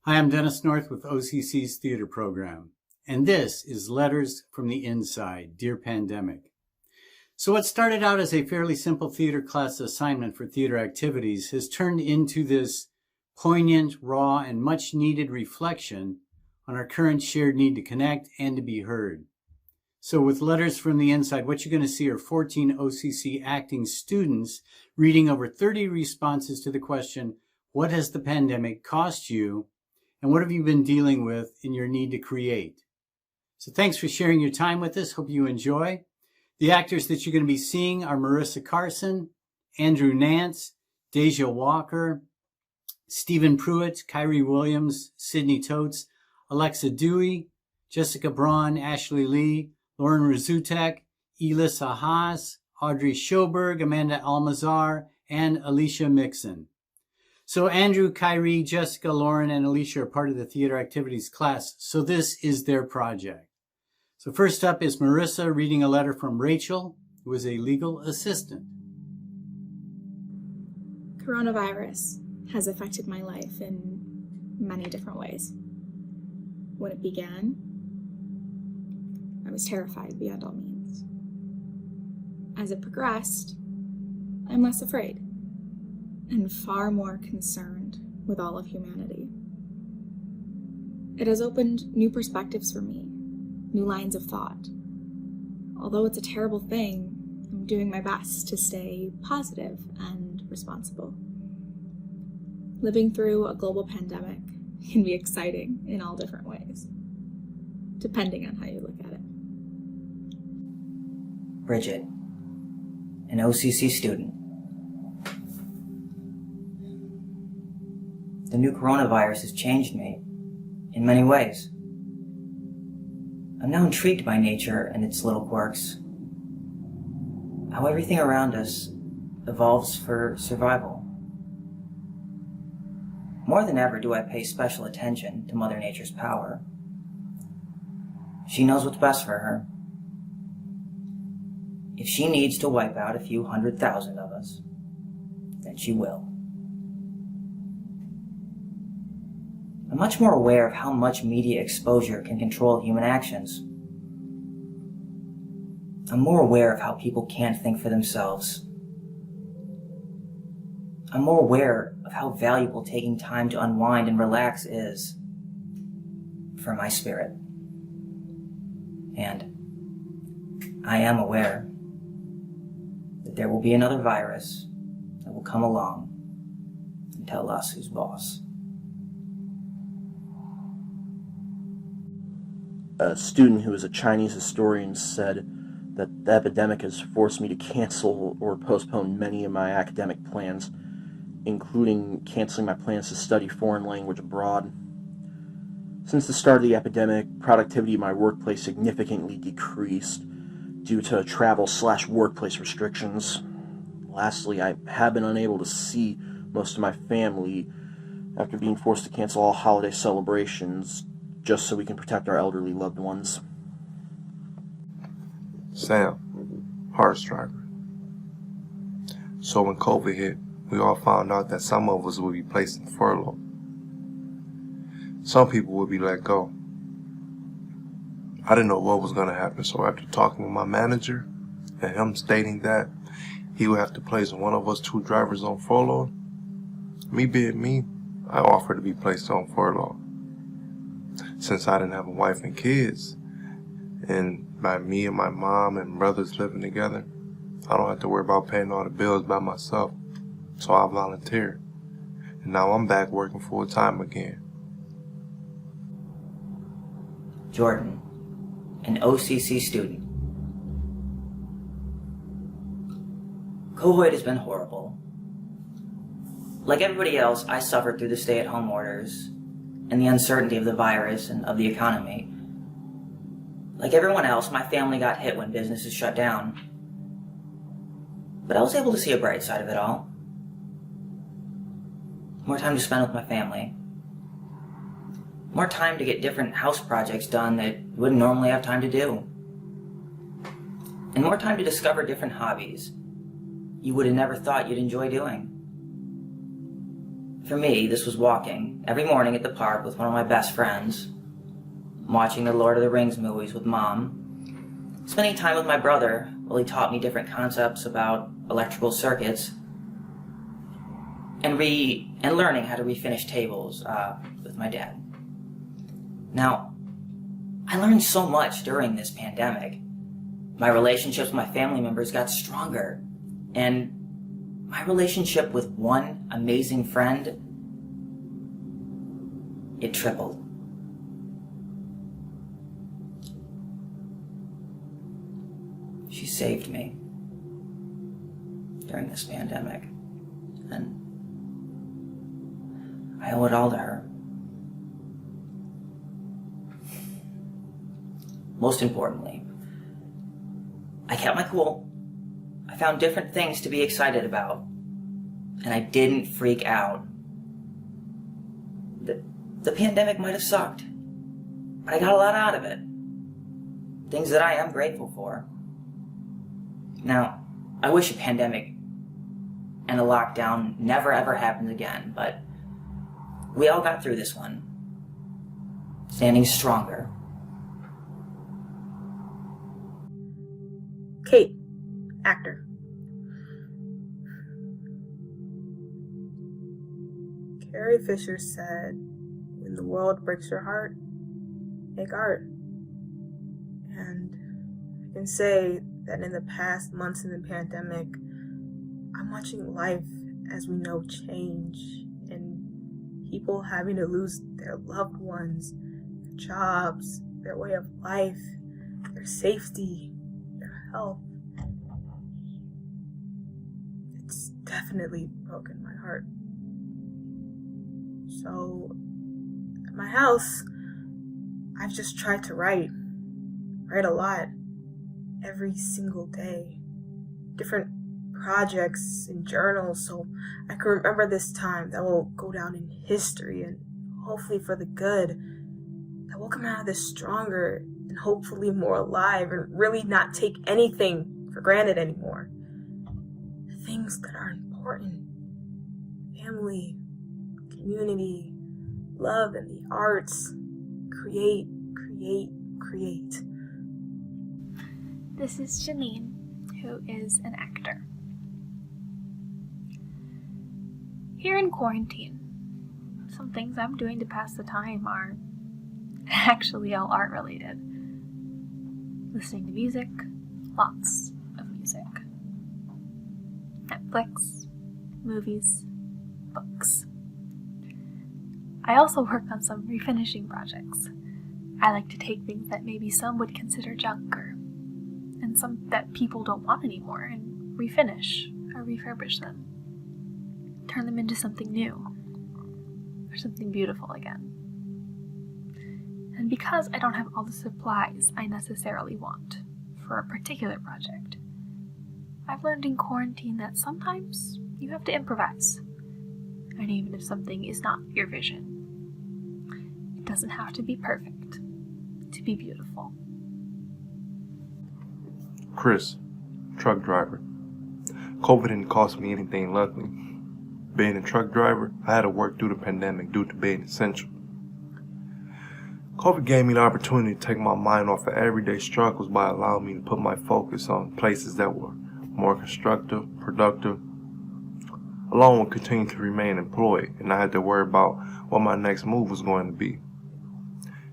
Hi, I'm Dennis North with OCC's theater program, and this is Letters from the Inside, Dear Pandemic. So what started out as a fairly simple theater class assignment for theater activities has turned into this poignant, raw, and much needed reflection on our current shared need to connect and to be heard. So with Letters from the Inside, what you're going to see are 14 OCC acting students reading over 30 responses to the question, what has the pandemic cost you? And what have you been dealing with in your need to create? So thanks for sharing your time with us. Hope you enjoy. The actors that you're going to be seeing are Marissa Carson, Andrew Nance, Deja Walker, Stephen Pruitt, Kyrie Williams, Sydney Totes, Alexa Dewey, Jessica Braun, Ashley Lee, Lauren Razutek, Elissa Haas, Audrey Schoberg, Amanda Almazar, and Alicia Mixon. So Andrew, Kyrie, Jessica, Lauren, and Alicia are part of the theater activities class, so this is their project. So first up is Marissa reading a letter from Rachel, who is a legal assistant. Coronavirus has affected my life in many different ways. When it began, I was terrified beyond all means. As it progressed, I'm less afraid and far more concerned with all of humanity. It has opened new perspectives for me, new lines of thought. Although it's a terrible thing, I'm doing my best to stay positive and responsible. Living through a global pandemic can be exciting in all different ways, depending on how you look at it. Bridget, an OCC student. The new coronavirus has changed me in many ways. I'm now intrigued by nature and its little quirks, how everything around us evolves for survival. More than ever do I pay special attention to Mother Nature's power. She knows what's best for her. If she needs to wipe out a few 100,000 of us, then she will. I'm much more aware of how much media exposure can control human actions. I'm more aware of how people can't think for themselves. I'm more aware of how valuable taking time to unwind and relax is for my spirit. And I am aware that there will be another virus that will come along and tell us who's boss. A student who is a Chinese historian said that the epidemic has forced me to cancel or postpone many of my academic plans, including canceling my plans to study foreign language abroad. Since the start of the epidemic, productivity in my workplace significantly decreased due to travel/workplace restrictions. Lastly, I have been unable to see most of my family after being forced to cancel all holiday celebrations just so we can protect our elderly loved ones. Sam, horse driver. So when COVID hit, we all found out that some of us would be placed in furlough. Some people would be let go. I didn't know what was going to happen, so after talking with my manager and him stating that he would have to place one of us 2 drivers on furlough, me being me, I offered to be placed on furlough. Since I didn't have a wife and kids, and by me and my mom and brothers living together, I don't have to worry about paying all the bills by myself, so I volunteered. And now I'm back working full time again. Jordan, an OCC student. COVID has been horrible. Like everybody else, I suffered through the stay-at-home orders and the uncertainty of the virus and of the economy. Like everyone else, my family got hit when businesses shut down. But I was able to see a bright side of it all. More time to spend with my family. More time to get different house projects done that you wouldn't normally have time to do. And more time to discover different hobbies you would have never thought you'd enjoy doing. For me, this was walking every morning at the park with one of my best friends, watching the Lord of the Rings movies with Mom, spending time with my brother while he taught me different concepts about electrical circuits, and learning how to refinish tables with my dad. Now, I learned so much during this pandemic. My relationships with my family members got stronger, and my relationship with one amazing friend, it tripled. She saved me during this pandemic, and I owe it all to her. Most importantly, I kept my cool. I found different things to be excited about, and I didn't freak out. The pandemic might have sucked, but I got a lot out of it. Things that I am grateful for. Now, I wish a pandemic and a lockdown never ever happens again, but we all got through this one, standing stronger. Kate, actor. Carrie Fisher said, "When the world breaks your heart, make art." And I can say that in the past months in the pandemic, I'm watching life as we know change, and people having to lose their loved ones, their jobs, their way of life, their safety, their health. It's definitely broken my heart. So, at my house, I've just tried to write a lot, every single day. Different projects and journals, so I can remember this time that will go down in history, and hopefully for the good, that we'll come out of this stronger and hopefully more alive, and really not take anything for granted anymore. The things that are important: family, community, love, and the arts. Create, create, create. This is Janine, who is an actor. Here in quarantine, some things I'm doing to pass the time are actually all art related. Listening to music, lots of music. Netflix, movies, books. I also work on some refinishing projects. I like to take things that maybe some would consider junk and some that people don't want anymore and refinish or refurbish them. Turn them into something new or something beautiful again. And because I don't have all the supplies I necessarily want for a particular project, I've learned in quarantine that sometimes you have to improvise. And even if something is not your vision, it doesn't have to be perfect to be beautiful. Chris, truck driver. COVID didn't cost me anything, luckily. Being a truck driver, I had to work through the pandemic due to being essential. COVID gave me the opportunity to take my mind off of everyday struggles by allowing me to put my focus on places that were more constructive, productive, along with continuing to remain employed, and I had to worry about what my next move was going to be.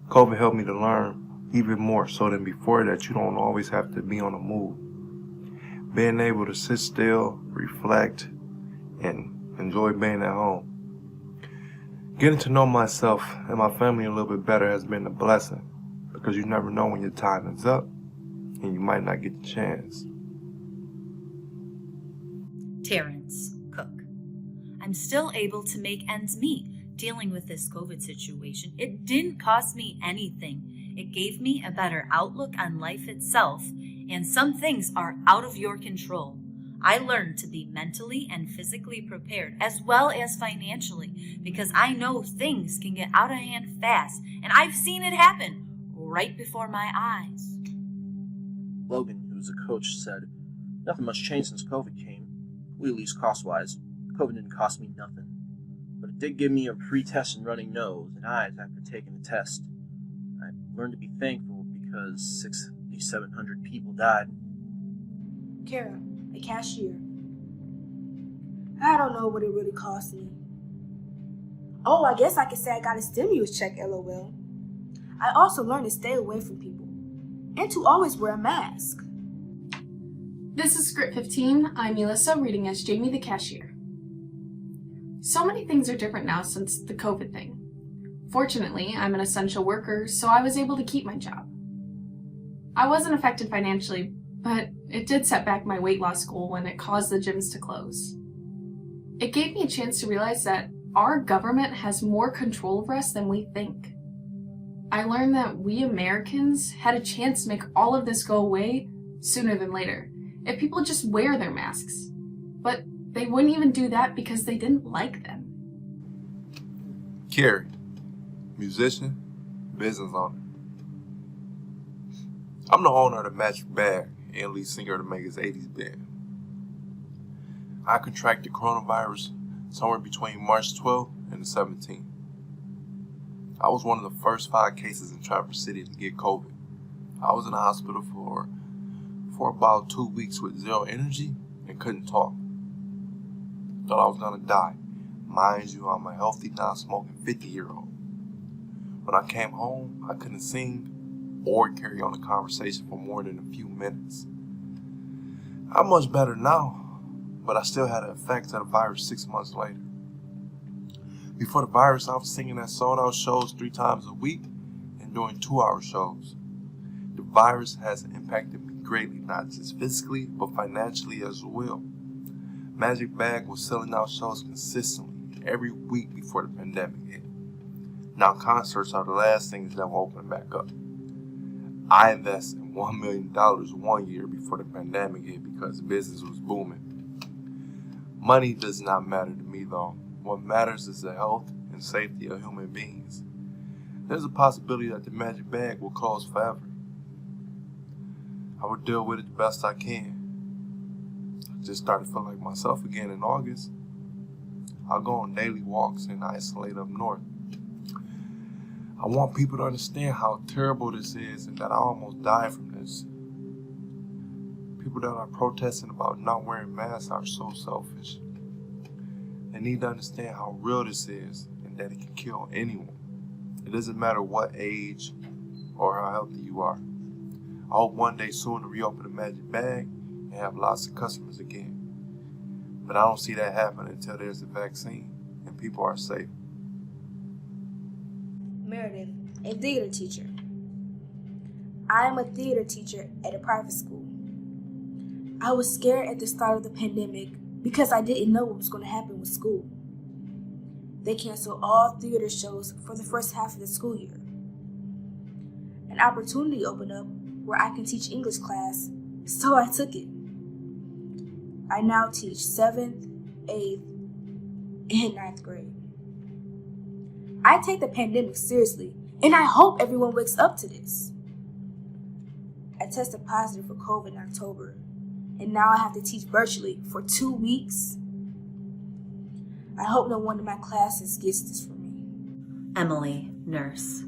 COVID helped me to learn even more so than before that you don't always have to be on the move. Being able to sit still, reflect, and enjoy being at home. Getting to know myself and my family a little bit better has been a blessing, because you never know when your time is up and you might not get the chance. Terrence Cook. I'm still able to make ends meet dealing with this COVID situation. It didn't cost me anything. It gave me a better outlook on life itself, and some things are out of your control. I learned to be mentally and physically prepared, as well as financially, because I know things can get out of hand fast, and I've seen it happen right before my eyes. Logan, who's a coach, said, "Nothing much changed since COVID came. We at least cost-wise. COVID didn't cost me nothing, but it did give me a pre-test and running nose and eyes after taking the test. I learned to be thankful because 6,700 people died. Kara, the cashier. I don't know what it really cost me. Oh, I guess I could say I got a stimulus check, LOL. I also learned to stay away from people and to always wear a mask. This is Script 15. I'm Melissa, reading as Jamie the cashier. So many things are different now since the COVID thing. Fortunately, I'm an essential worker, so I was able to keep my job. I wasn't affected financially, but it did set back my weight loss goal when it caused the gyms to close. It gave me a chance to realize that our government has more control over us than we think. I learned that we Americans had a chance to make all of this go away sooner than later, if people just wear their masks. But they wouldn't even do that because they didn't like them. Carrie, musician, business owner. I'm the owner of the Magic Bag and lead singer of the Mega's 80s band. I contracted coronavirus somewhere between March 12th and the 17th. I was one of the first 5 cases in Traverse City to get COVID. I was in the hospital for about 2 weeks with zero energy and couldn't talk. Thought I was gonna die. Mind you, I'm a healthy, non-smoking 50-year-old. When I came home, I couldn't sing or carry on a conversation for more than a few minutes. I'm much better now, but I still had the effects of the virus 6 months later. Before the virus, I was singing at sold-out shows 3 times a week and doing 2-hour shows. The virus has impacted me greatly, not just physically, but financially as well. Magic Bag was selling out shows consistently every week before the pandemic hit. Now concerts are the last things that will open back up. I invested $1 million 1 year before the pandemic hit because business was booming. Money does not matter to me though. What matters is the health and safety of human beings. There's a possibility that the Magic Bag will close forever. I will deal with it the best I can. I just started feeling like myself again in August. I'll go on daily walks and isolate up north. I want people to understand how terrible this is and that I almost died from this. People that are protesting about not wearing masks are so selfish. They need to understand how real this is and that it can kill anyone. It doesn't matter what age or how healthy you are. I hope one day soon to reopen the Magic Bag and have lots of customers again. But I don't see that happening until there's a vaccine and people are safe. Meredith, a theater teacher. I am a theater teacher at a private school. I was scared at the start of the pandemic because I didn't know what was going to happen with school. They canceled all theater shows for the first half of the school year. An opportunity opened up where I can teach English class, so I took it. I now teach 7th, 8th, and 9th grade. I take the pandemic seriously, and I hope everyone wakes up to this. I tested positive for COVID in October, and now I have to teach virtually for 2 weeks. I hope no one in my classes gets this from me. Emily, nurse.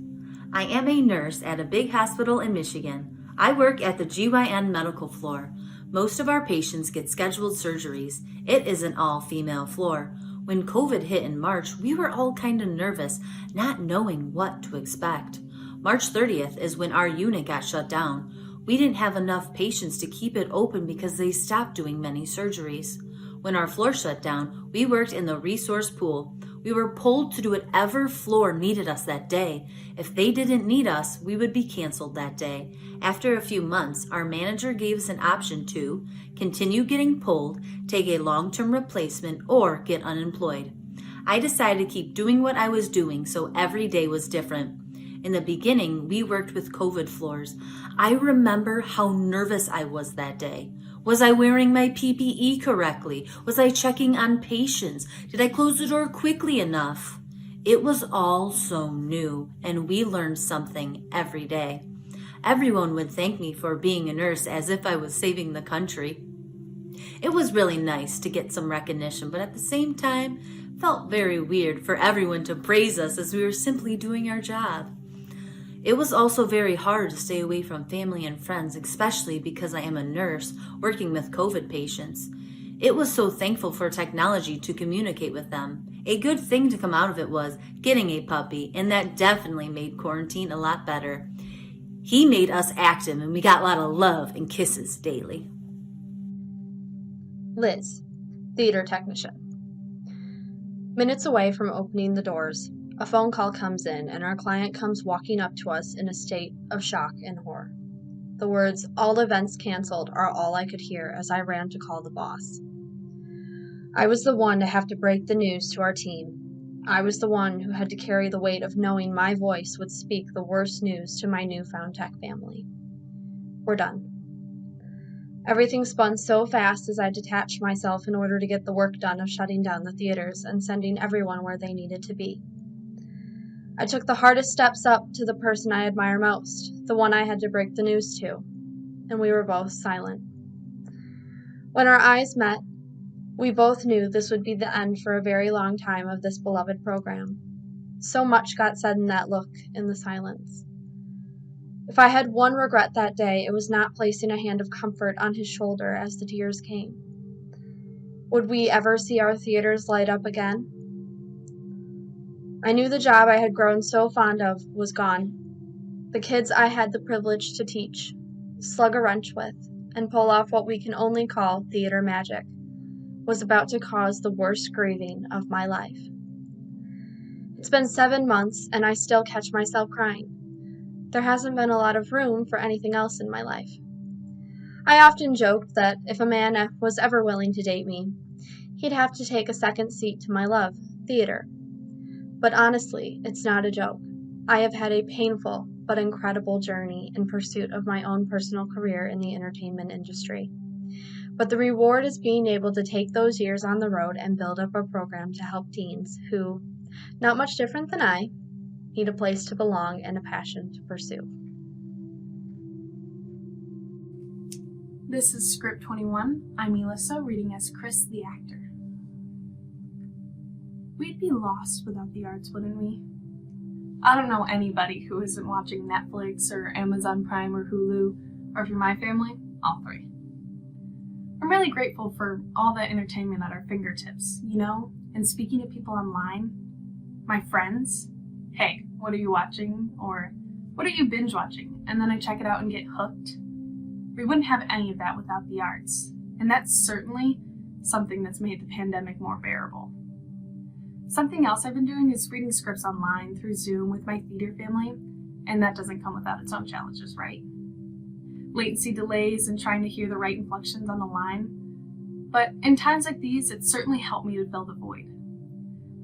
I am a nurse at a big hospital in Michigan. I work at the GYN medical floor. Most of our patients get scheduled surgeries. It is an all-female floor. When COVID hit in March, we were all kind of nervous, not knowing what to expect. March 30th is when our unit got shut down. We didn't have enough patients to keep it open because they stopped doing many surgeries. When our floor shut down, we worked in the resource pool. We were pulled to do whatever floor needed us that day. If they didn't need us, we would be canceled that day. After a few months, our manager gave us an option to continue getting pulled, take a long-term replacement, or get unemployed. I decided to keep doing what I was doing, so every day was different. In the beginning, we worked with COVID floors. I remember how nervous I was that day. Was I wearing my PPE correctly? Was I checking on patients? Did I close the door quickly enough? It was all so new, and we learned something every day. Everyone would thank me for being a nurse as if I was saving the country. It was really nice to get some recognition, but at the same time, felt very weird for everyone to praise us as we were simply doing our job. It was also very hard to stay away from family and friends, especially because I am a nurse working with COVID patients. It was so thankful for technology to communicate with them. A good thing to come out of it was getting a puppy, and that definitely made quarantine a lot better. He made us active, and we got a lot of love and kisses daily. Liz, theater technician. Minutes away from opening the doors, a phone call comes in and our client comes walking up to us in a state of shock and horror. The words, "all events canceled," are all I could hear as I ran to call the boss. I was the one to have to break the news to our team. I was the one who had to carry the weight of knowing my voice would speak the worst news to my newfound tech family. We're done. Everything spun so fast as I detached myself in order to get the work done of shutting down the theaters and sending everyone where they needed to be. I took the hardest steps up to the person I admire most, the one I had to break the news to, and we were both silent. When our eyes met, we both knew this would be the end for a very long time of this beloved program. So much got said in that look, in the silence. If I had one regret that day, it was not placing a hand of comfort on his shoulder as the tears came. Would we ever see our theaters light up again? I knew the job I had grown so fond of was gone. The kids I had the privilege to teach, slug a wrench with, and pull off what we can only call theater magic, was about to cause the worst grieving of my life. It's been 7 months, and I still catch myself crying. There hasn't been a lot of room for anything else in my life. I often joked that if a man was ever willing to date me, he'd have to take a second seat to my love, theater. But honestly, it's not a joke. I have had a painful but incredible journey in pursuit of my own personal career in the entertainment industry. But the reward is being able to take those years on the road and build up a program to help teens who, not much different than I, need a place to belong and a passion to pursue. This is Script 21. I'm Melissa, reading as Chris the actor. We'd be lost without the arts, wouldn't we? I don't know anybody who isn't watching Netflix or Amazon Prime or Hulu, or if you're my family, all three. I'm really grateful for all the entertainment at our fingertips, and speaking to people online, my friends. Hey, what are you watching? Or what are you binge watching? And then I check it out and get hooked. We wouldn't have any of that without the arts. And that's certainly something that's made the pandemic more bearable. Something else I've been doing is reading scripts online through Zoom with my theater family, and that doesn't come without its own challenges, right? Latency delays and trying to hear the right inflections on the line. But in times like these, it's certainly helped me to fill the void.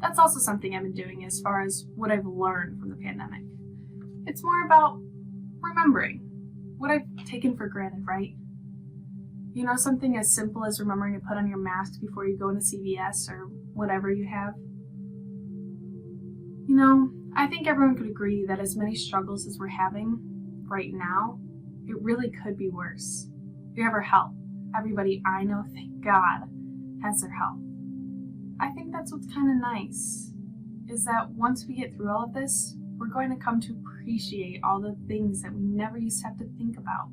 That's also something I've been doing as far as what I've learned from the pandemic. It's more about remembering what I've taken for granted, right? Something as simple as remembering to put on your mask before you go into CVS or whatever you have. I think everyone could agree that as many struggles as we're having right now, it really could be worse. If you have our help, everybody I know, thank God, has their help. I think that's what's kind of nice, is that once we get through all of this, we're going to come to appreciate all the things that we never used to have to think about.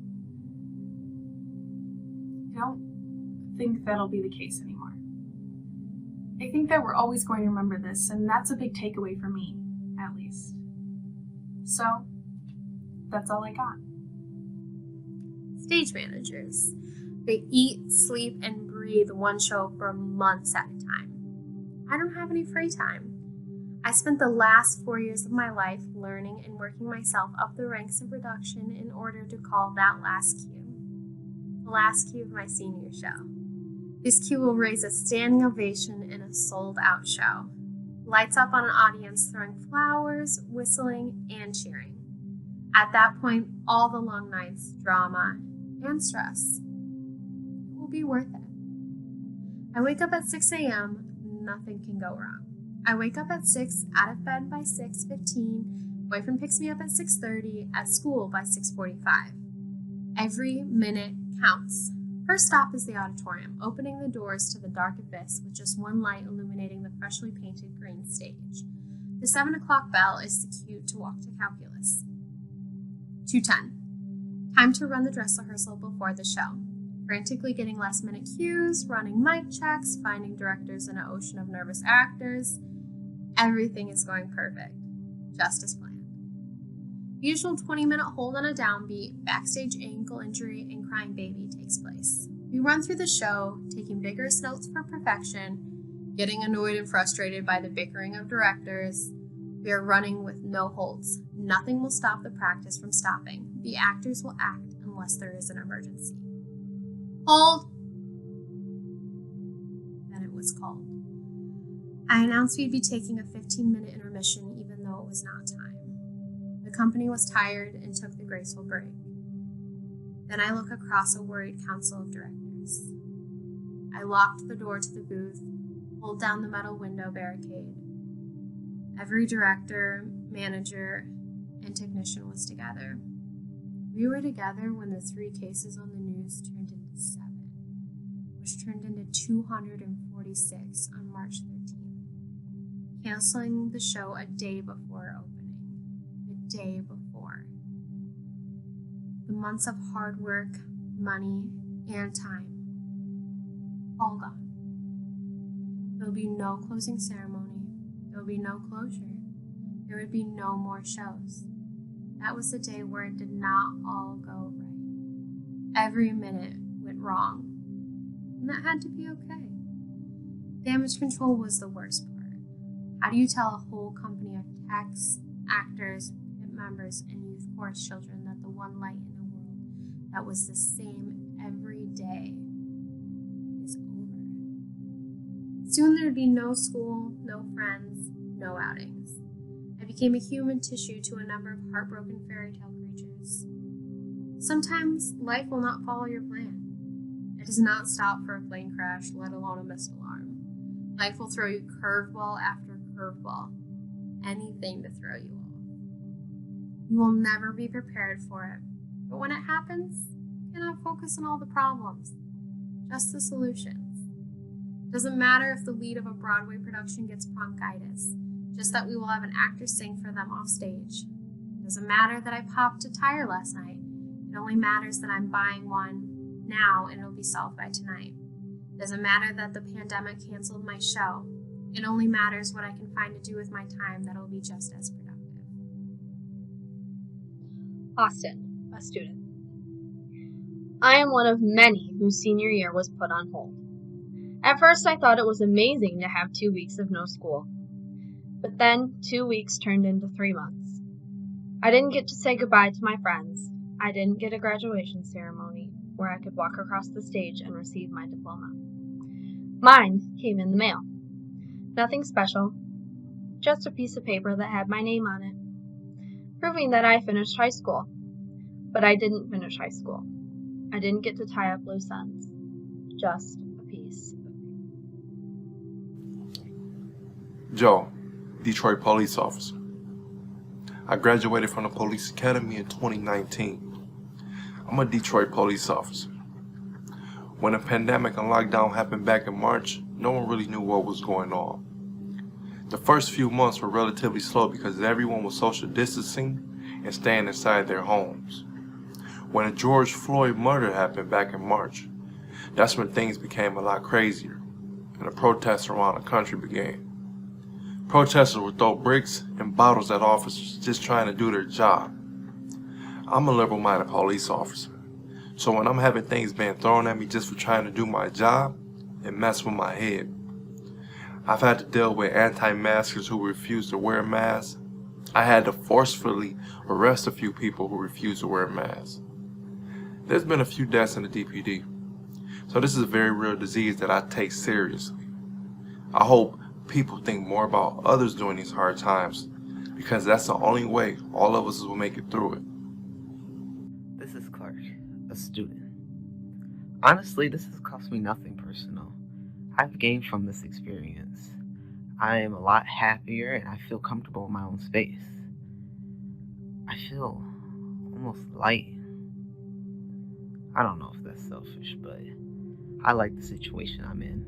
I don't think that'll be the case anymore. I think that we're always going to remember this, and that's a big takeaway for me, at least. So, that's all I got. Stage managers. They eat, sleep, and breathe one show for months at a time. I don't have any free time. I spent the last 4 years of my life learning and working myself up the ranks in production in order to call that last cue. The last cue of my senior show. This cue will raise a standing ovation in a sold-out show. Lights up on an audience throwing flowers, whistling, and cheering. At that point, all the long nights, drama, and stress will be worth it. I wake up at 6 a.m., nothing can go wrong. I wake up at 6, out of bed by 6:15, boyfriend picks me up at 6:30, at school by 6:45. Every minute counts. First stop is the auditorium, opening the doors to the dark abyss with just one light illuminating the freshly painted green stage. The 7 o'clock bell is the cue to walk to calculus. 2:10. Time to run the dress rehearsal before the show. Frantically getting last-minute cues, running mic checks, finding directors in an ocean of nervous actors. Everything is going perfect, just as planned. The usual 20-minute hold on a downbeat, backstage ankle injury, and crying baby takes place. We run through the show, taking vigorous notes for perfection, getting annoyed and frustrated by the bickering of directors. We are running with no holds. Nothing will stop the practice from stopping. The actors will act unless there is an emergency. Hold! Then it was called. I announced we'd be taking a 15-minute intermission even though it was not time. The company was tired and took the graceful break. Then I look across a worried council of directors. I locked the door to the booth, pulled down the metal window barricade. Every director, manager, and technician was together. We were together when the 3 cases on the news turned into 7, which turned into 246 on March 13th, canceling the show a day before opening, the day before. The months of hard work, money, and time, all gone. There'll be no closing ceremony, there'll be no closure, there would be no more shows. That was the day where it did not all go right. Every minute went wrong, and that had to be okay. Damage control was the worst part. How do you tell a whole company of techs, actors, pit members, and youth chorus children that the one light in a world that was the same every day is over? Soon there'd be no school, no friends, no outings. I became a human tissue to a number of heartbroken fairy tale creatures. Sometimes life will not follow your plan. It does not stop for a plane crash, let alone a missed alarm. Life will throw you curveball after curveball, anything to throw you off. You will never be prepared for it, but when it happens, you cannot focus on all the problems, just the solutions. It doesn't matter if the lead of a Broadway production gets bronchitis, just that we will have an actor sing for them off stage. It doesn't matter that I popped a tire last night. It only matters that I'm buying one now and it'll be solved by tonight. It doesn't matter that the pandemic canceled my show. It only matters what I can find to do with my time that'll be just as productive. Austin, a student. I am one of many whose senior year was put on hold. At first I thought it was amazing to have 2 weeks of no school. But then 2 weeks turned into 3 months. I didn't get to say goodbye to my friends. I didn't get a graduation ceremony where I could walk across the stage and receive my diploma. Mine came in the mail. Nothing special, just a piece of paper that had my name on it, proving that I finished high school. But I didn't finish high school. I didn't get to tie up loose ends. Just a piece of paper. Joe, Detroit police officer. I graduated from the police academy in 2019. I'm a Detroit police officer. When the pandemic and lockdown happened back in March, no one really knew what was going on. The first few months were relatively slow because everyone was social distancing and staying inside their homes. When the George Floyd murder happened back in March, that's when things became a lot crazier and the protests around the country began. Protesters would throw bricks and bottles at officers just trying to do their job. I'm a liberal-minded police officer, so when I'm having things being thrown at me just for trying to do my job, it messes with my head. I've had to deal with anti-maskers who refuse to wear masks. I had to forcefully arrest a few people who refuse to wear masks. There's been a few deaths in the DPD, so this is a very real disease that I take seriously. I hope people think more about others during these hard times, because that's the only way all of us will make it through it. This is Clark, a student. Honestly, this has cost me nothing personal. I've gained from this experience. I am a lot happier and I feel comfortable in my own space. I feel almost light. I don't know if that's selfish, but I like the situation I'm in,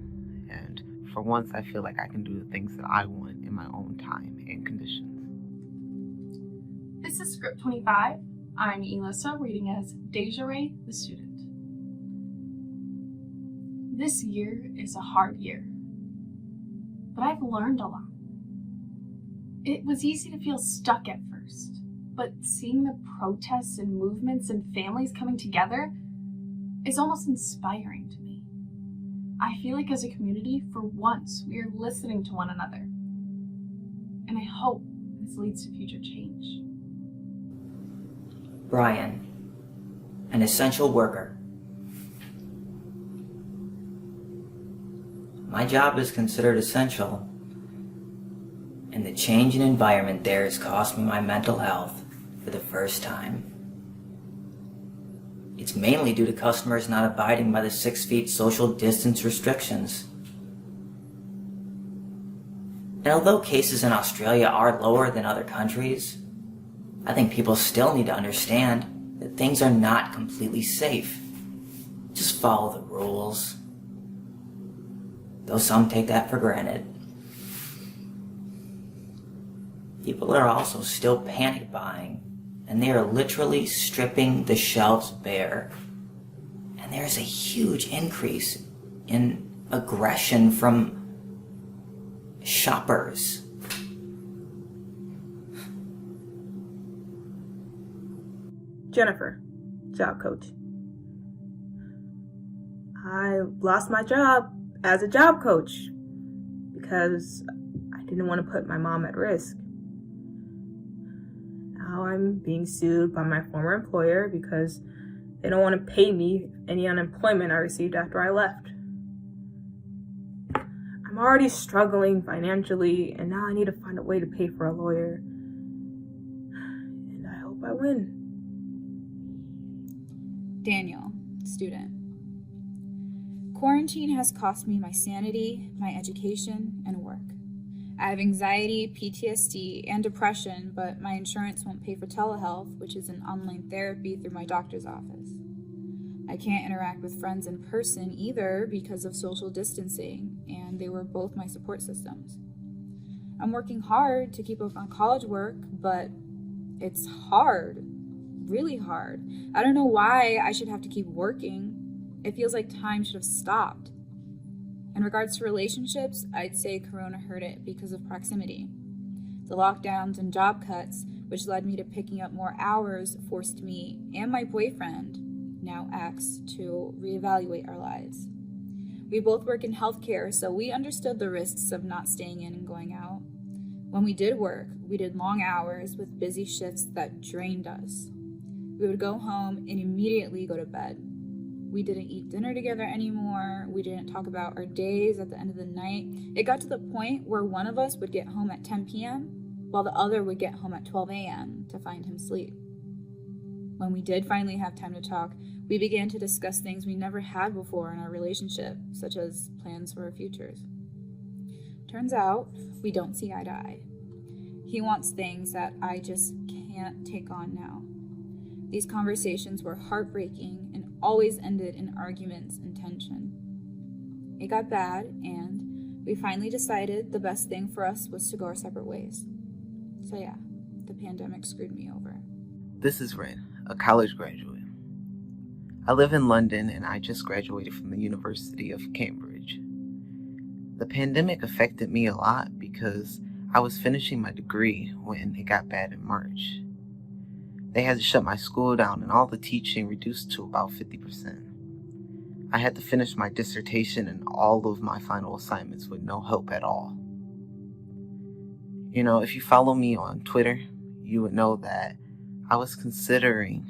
and for once I feel like I can do the things that I want in my own time and conditions. This is Script 25. I'm Elissa, reading as Desiree, the student. This year is a hard year, but I've learned a lot. It was easy to feel stuck at first, but seeing the protests and movements and families coming together is almost inspiring to me. I feel like as a community, for once, we are listening to one another. And I hope this leads to future change. Brian, an essential worker. My job is considered essential, and the change in environment there has cost me my mental health for the first time. It's mainly due to customers not abiding by the 6 feet social distance restrictions. And although cases in Australia are lower than other countries, I think people still need to understand that things are not completely safe. Just follow the rules. Though some take that for granted. People are also still panic buying, and they are literally stripping the shelves bare. And there's a huge increase in aggression from shoppers. Jennifer, job coach. I lost my job as a job coach because I didn't want to put my mom at risk. Now I'm being sued by my former employer because they don't want to pay me any unemployment I received after I left. I'm already struggling financially, and now I need to find a way to pay for a lawyer. And I hope I win. Daniel, student. Quarantine has cost me my sanity, my education, and work. I have anxiety, PTSD, and depression, but my insurance won't pay for telehealth, which is an online therapy through my doctor's office. I can't interact with friends in person either because of social distancing, and they were both my support systems. I'm working hard to keep up on college work, but it's hard. Really hard. I don't know why I should have to keep working. It feels like time should have stopped. In regards to relationships, I'd say Corona hurt it because of proximity. The lockdowns and job cuts, which led me to picking up more hours, forced me and my boyfriend, now ex, to reevaluate our lives. We both work in healthcare, so we understood the risks of not staying in and going out. When we did work, we did long hours with busy shifts that drained us. We would go home and immediately go to bed. We didn't eat dinner together anymore. We didn't talk about our days at the end of the night. It got to the point where one of us would get home at 10 p.m. while the other would get home at 12 a.m. to find him asleep. When we did finally have time to talk, we began to discuss things we never had before in our relationship, such as plans for our futures. Turns out, we don't see eye to eye. He wants things that I just can't take on now. These conversations were heartbreaking and always ended in arguments and tension. It got bad, and we finally decided the best thing for us was to go our separate ways. So yeah, the pandemic screwed me over. This is Ren, a college graduate. I live in London, and I just graduated from the University of Cambridge. The pandemic affected me a lot because I was finishing my degree when it got bad in March. They had to shut my school down and all the teaching reduced to about 50%. I had to finish my dissertation and all of my final assignments with no help at all. You know, if you follow me on Twitter, you would know that I was considering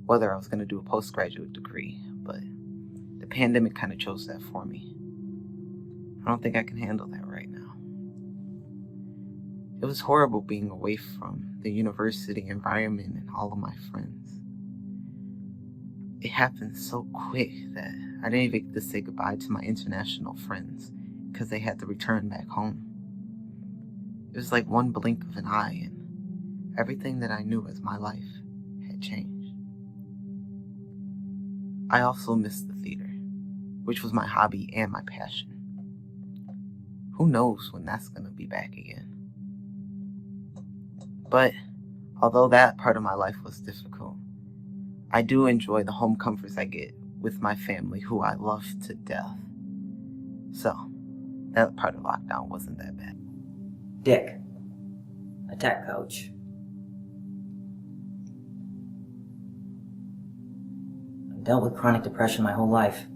whether I was going to do a postgraduate degree, but the pandemic kind of chose that for me. I don't think I can handle that right now. It was horrible being away from the university environment and all of my friends. It happened so quick that I didn't even get to say goodbye to my international friends because they had to return back home. It was like one blink of an eye and everything that I knew as my life had changed. I also miss the theater, which was my hobby and my passion. Who knows when that's going to be back again. But although that part of my life was difficult, I do enjoy the home comforts I get with my family, who I love to death. So, that part of lockdown wasn't that bad. Dick, a tech coach. I've dealt with chronic depression my whole life.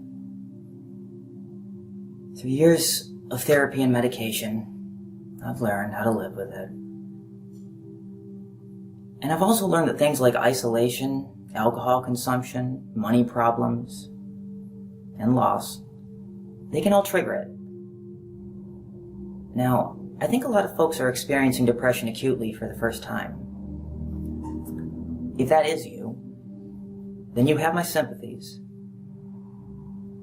Through years of therapy and medication, I've learned how to live with it. And I've also learned that things like isolation, alcohol consumption, money problems, and loss, they can all trigger it. Now, I think a lot of folks are experiencing depression acutely for the first time. If that is you, then you have my sympathies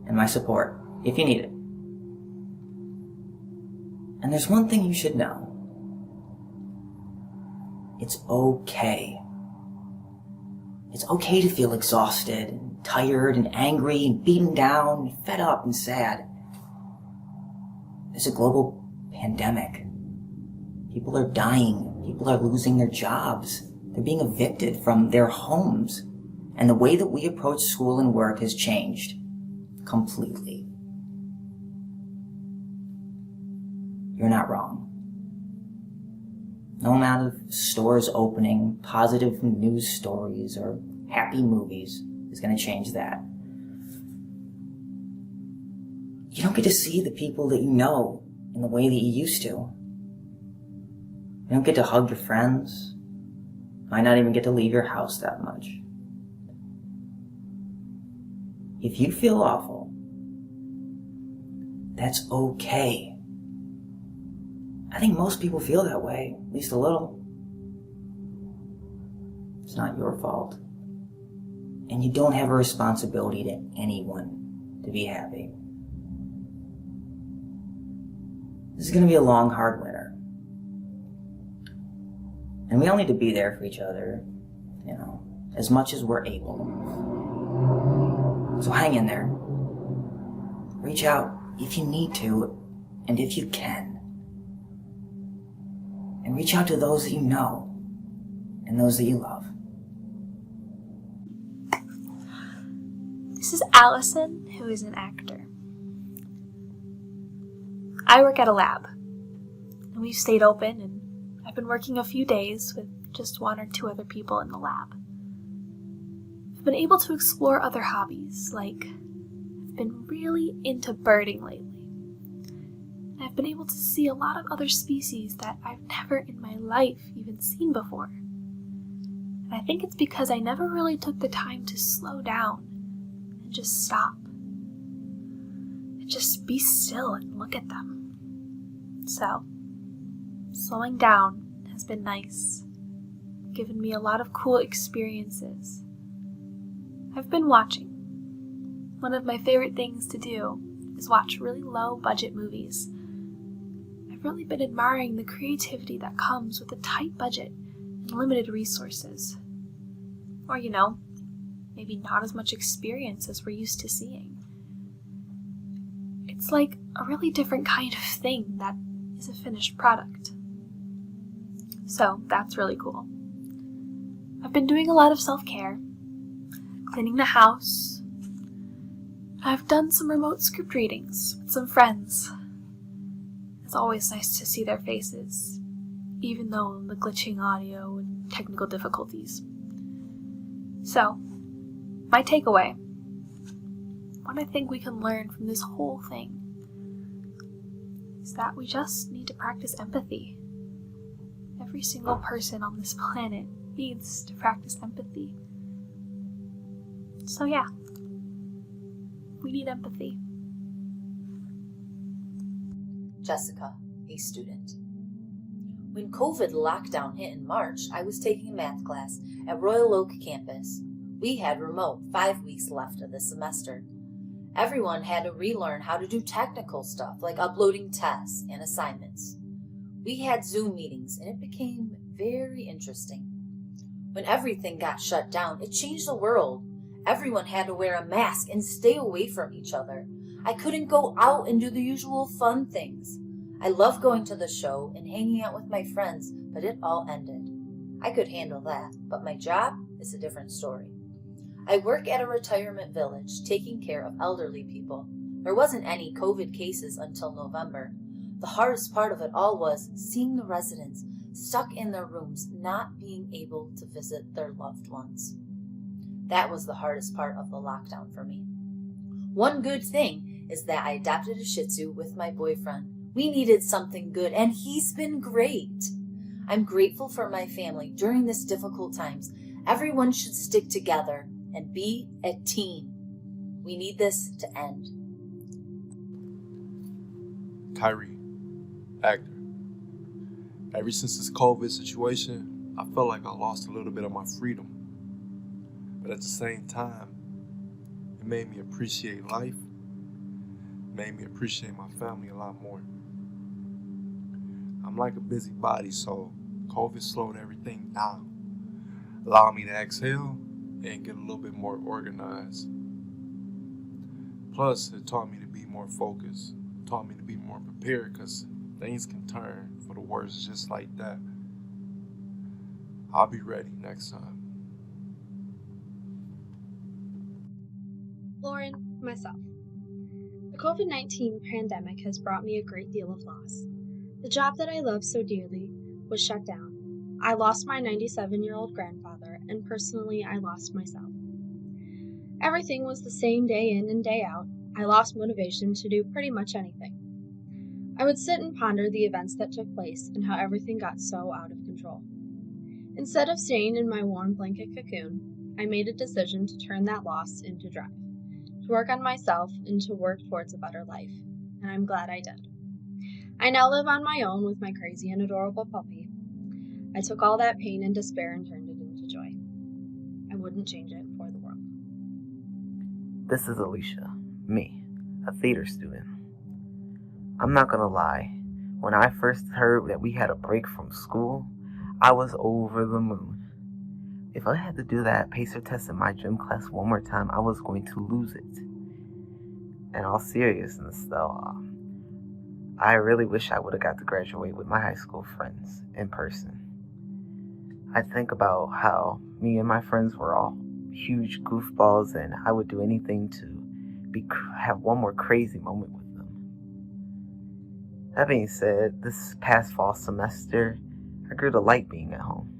and my support if you need it. And there's one thing you should know. It's okay. It's okay to feel exhausted and tired and angry and beaten down and fed up and sad. There's a global pandemic. People are dying. People are losing their jobs. They're being evicted from their homes. And the way that we approach school and work has changed completely. You're not wrong. No amount of stores opening, positive news stories, or happy movies is going to change that. You don't get to see the people that you know in the way that you used to. You don't get to hug your friends. Might not even get to leave your house that much. If you feel awful, that's okay. I think most people feel that way, at least a little. It's not your fault. And you don't have a responsibility to anyone to be happy. This is going to be a long, hard winter. And we all need to be there for each other, as much as we're able. So hang in there. Reach out if you need to, and if you can. And reach out to those that you know, and those that you love. This is Allison, who is an actor. I work at a lab, and we've stayed open, and I've been working a few days with just 1 or 2 other people in the lab. I've been able to explore other hobbies, like I've been really into birding lately. And I've been able to see a lot of other species that I've never in my life even seen before. And I think it's because I never really took the time to slow down and just stop. And just be still and look at them. So, slowing down has been nice, given me a lot of cool experiences. I've been watching. One of my favorite things to do is watch really low budget movies. I've really been admiring the creativity that comes with a tight budget and limited resources. Or, maybe not as much experience as we're used to seeing. It's like a really different kind of thing that is a finished product. So that's really cool. I've been doing a lot of self-care, cleaning the house. I've done some remote script readings with some friends. It's always nice to see their faces, even though the glitching audio and technical difficulties. So, my takeaway, what I think we can learn from this whole thing, is that we just need to practice empathy. Every single person on this planet needs to practice empathy. So yeah, we need empathy. Jessica, a student. When COVID lockdown hit in March, I was taking a math class at Royal Oak campus. We had remote 5 weeks left of the semester. Everyone had to relearn how to do technical stuff like uploading tests and assignments. We had Zoom meetings and it became very interesting. When everything got shut down, it changed the world. Everyone had to wear a mask and stay away from each other. I couldn't go out and do the usual fun things. I love going to the show and hanging out with my friends, but it all ended. I could handle that, but my job is a different story. I work at a retirement village taking care of elderly people. There wasn't any COVID cases until November. The hardest part of it all was seeing the residents stuck in their rooms, not being able to visit their loved ones. That was the hardest part of the lockdown for me. One good thing is that I adopted a Shih Tzu with my boyfriend. We needed something good, and he's been great. I'm grateful for my family during this difficult times. Everyone should stick together and be a team. We need this to end. Kyrie, actor. Ever since this COVID situation, I felt like I lost a little bit of my freedom. But at the same time, it made me appreciate life, made me appreciate my family a lot more. I'm like a busybody, so COVID slowed everything down, allowed me to exhale and get a little bit more organized. Plus, it taught me to be more focused, taught me to be more prepared, because things can turn for the worse just like that. I'll be ready next time. Lauren, myself. The COVID-19 pandemic has brought me a great deal of loss. The job that I love so dearly was shut down. I lost my 97-year-old grandfather, and personally, I lost myself. Everything was the same day in and day out. I lost motivation to do pretty much anything. I would sit and ponder the events that took place and how everything got so out of control. Instead of staying in my warm blanket cocoon, I made a decision to turn that loss into drive, to work on myself and to work towards a better life, and I'm glad I did. I now live on my own with my crazy and adorable puppy. I took all that pain and despair and turned it into joy. I wouldn't change it for the world. This is Alicia, me, a theater student. I'm not gonna lie, when I first heard that we had a break from school, I was over the moon. If I had to do that pacer test in my gym class one more time, I was going to lose it. In all seriousness though, I really wish I would have got to graduate with my high school friends in person. I think about how me and my friends were all huge goofballs, and I would do anything to have one more crazy moment with them. That being said, this past fall semester, I grew to like being at home.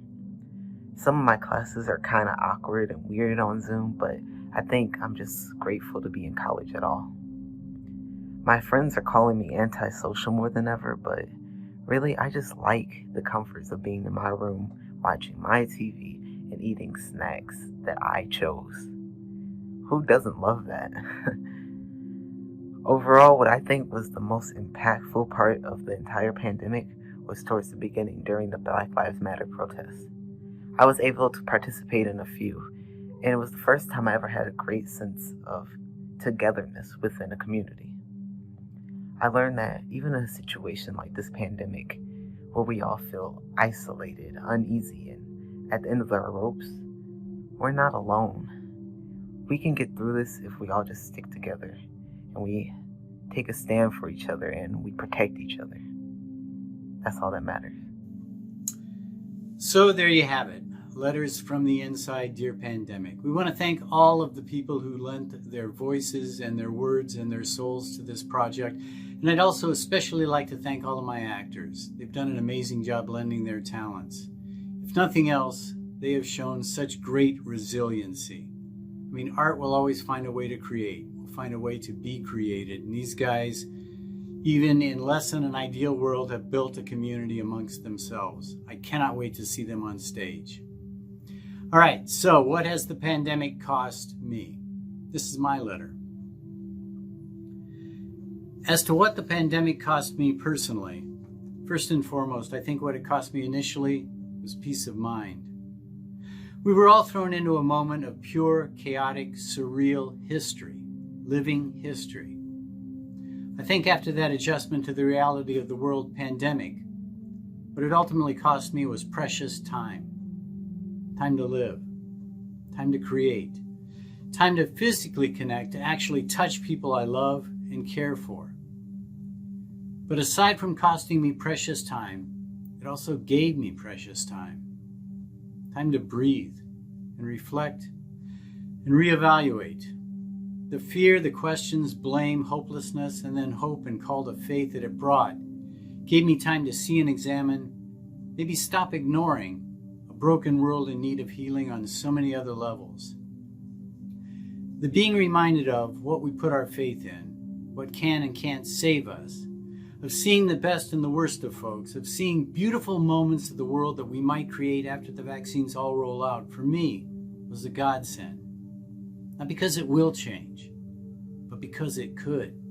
Some of my classes are kind of awkward and weird on Zoom, but I think I'm just grateful to be in college at all. My friends are calling me antisocial more than ever, but really I just like the comforts of being in my room, watching my TV, and eating snacks that I chose. Who doesn't love that? Overall, what I think was the most impactful part of the entire pandemic was towards the beginning during the Black Lives Matter protests. I was able to participate in a few, and it was the first time I ever had a great sense of togetherness within a community. I learned that even in a situation like this pandemic, where we all feel isolated, uneasy, and at the end of our ropes, we're not alone. We can get through this if we all just stick together and we take a stand for each other and we protect each other. That's all that matters. So there you have it. Letters from the Inside, Dear Pandemic. We want to thank all of the people who lent their voices and their words and their souls to this project. And I'd also especially like to thank all of my actors. They've done an amazing job lending their talents. If nothing else, they have shown such great resiliency. I mean, art will always find a way to create, will find a way to be created. And these guys, even in less than an ideal world, have built a community amongst themselves. I cannot wait to see them on stage. All right, so what has the pandemic cost me? This is my letter. As to what the pandemic cost me personally, first and foremost, I think what it cost me initially was peace of mind. We were all thrown into a moment of pure, chaotic, surreal history, living history. I think after that adjustment to the reality of the world pandemic, what it ultimately cost me was precious time. Time to live, time to create, Time to physically connect, to actually touch people I love and care for. But aside from costing me precious time, it also gave me precious time. Time to breathe and reflect and reevaluate. The fear, the questions, blame, hopelessness, and then hope and call to faith that it brought gave me time to see and examine, maybe stop ignoring a broken world in need of healing on so many other levels. The being reminded of what we put our faith in, what can and can't save us, of seeing the best and the worst of folks, of seeing beautiful moments of the world that we might create after the vaccines all roll out, for me, was a godsend. Not because it will change, but because it could.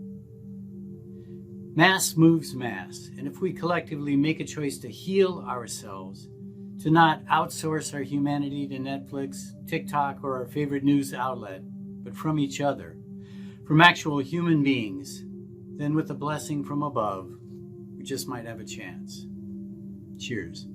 Mass moves mass, and if we collectively make a choice to heal ourselves, to not outsource our humanity to Netflix, TikTok, or our favorite news outlet, but from each other, from actual human beings, then with a blessing from above, we just might have a chance. Cheers.